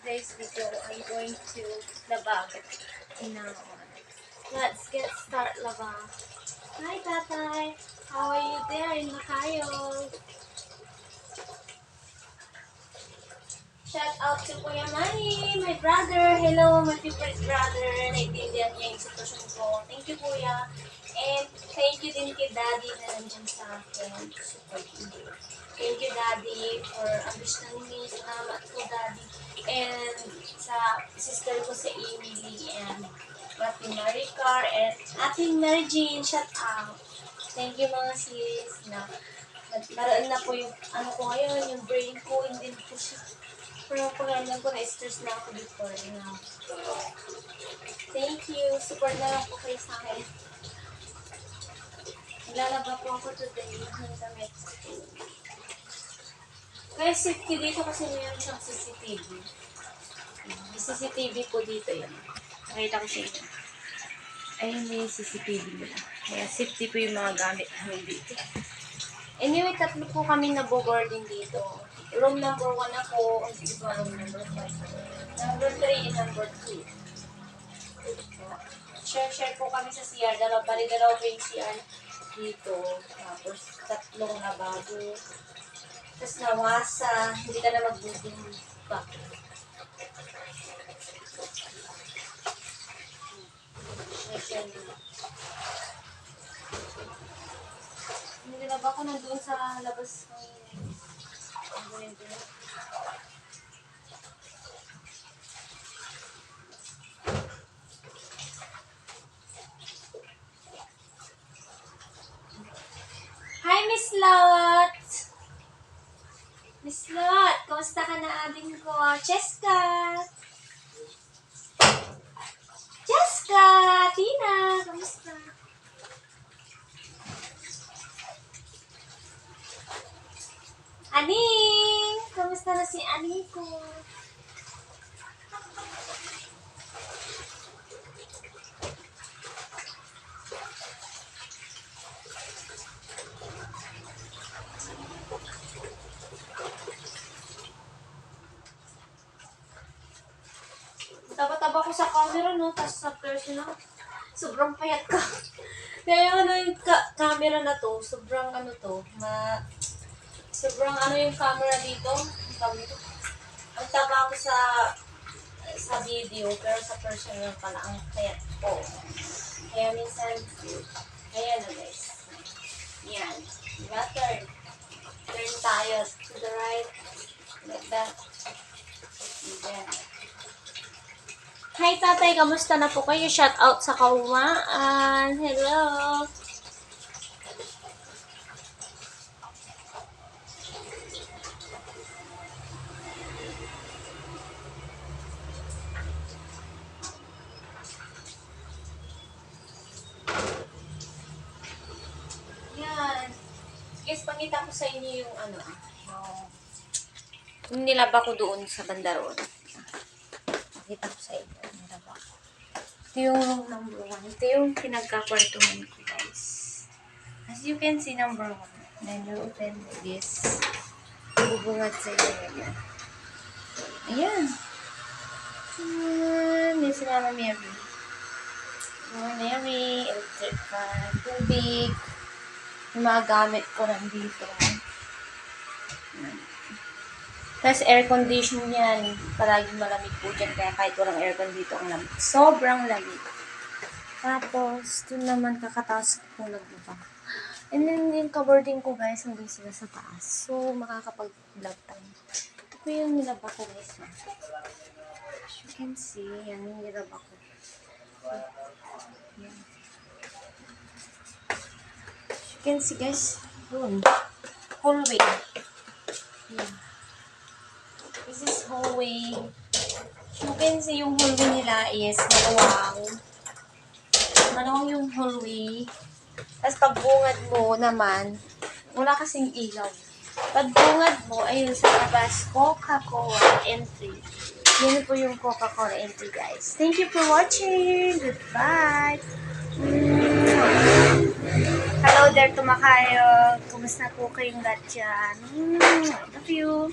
today's video, I'm going to labag. Now, let's get start labag. Hi, Tatay. How are you there in Macayog? Shout out to Kuya Manny, my brother. Hello, my favorite brother. Naintindihan niya yung sitwasyon ko. Thank you, Kuya. And thank you din kay Daddy na nandiyan sa akin. Support me. Thank you, Daddy, for understanding me. Salamat po, Daddy. And sa sister ko si Emily and Ate Maricar and Ate Mary Jean. Shout out. Thank you, mga sis. Naraan na po yung ano ko ngayon, yung brain ko, hindi po siya. Pero pagkailan ko na-stress na ako before. Thank you. Support na lang po kayo sa akin. Lalaba po ako today ng damit. Kaya safety dito kasi meron siyang CCTV. CCTV po dito yan. Nakita ko siya yun. Ayun may CCTV nila. Kaya safety po yung mga gamit namin dito. Anyway, tatlo po kami na-boarding dito. Room number 1 ako, ang iba room number 5. Number 3 and number 2. Share po kami sa CR. Dalawa po yung CR dito. Tapos, tatlong lababo. Tapos, nawasa. Hindi ka na magbubing back. Share na. Hindi na ba ako nandun sa labas ng Hi, Miss Lot! Miss Lot, kamusta ka na ading ko? Cheska! Cheska! Tina! Kamusta? Aning! Kamusta na si Aning ko? Taba-taba ko sa camera, no? Tapos sa personal, sobrang payat ka. Kaya ano yung camera na to, sobrang ano to, sobrang ano yung camera dito. Ang taba ko sa video, pero sa personal pala, ang payat ko. Kaya minsan, ayan na guys. Yan. Diba? Turn tayo to the right. Like that. Then, hi tatay, kamusta na po kayo? Shout out sa Kaumaan. Hello. Yan. Guys, pangita ko sa inyo yung ano, yung nilaba ko doon sa bandaron. Pakita ko sa inyo. Ito yung number 1. Ito yung pinagkakwartuhan ko, guys. As you can see, number 1. Then you open this. Bubungat sa inyo. Ayan. May si Mama Mary. Mama Mary, electric fan, tubig. Yung mga gamit ko nandito. Tapos air condition yan. Palaging malamig po dyan. Kaya kahit walang aircon dito, ang lamig. Sobrang lamig. Tapos, dun naman kakataas ko kung nagbaba. And then, yung cupboarding ko guys, hanggang sila sa taas. So, makakapag-vlog time. Ito po yung nilaba ko guys. As you can see, yan yung nilaba ko. Yan. As you can see guys, dun. Hallway. Yan. This is hallway. You can see yung hallway nila is maluwang. Maluwang yung hallway. Tapos pagbungad mo naman, wala kasing ilaw. Pagbungad mo, ayun sa labas, Coca-Cola entry. Yun po yung Coca-Cola entry, guys. Thank you for watching. Goodbye. Hello there, Tumakayo. Kumusta po kayong lahat dyan? Love you.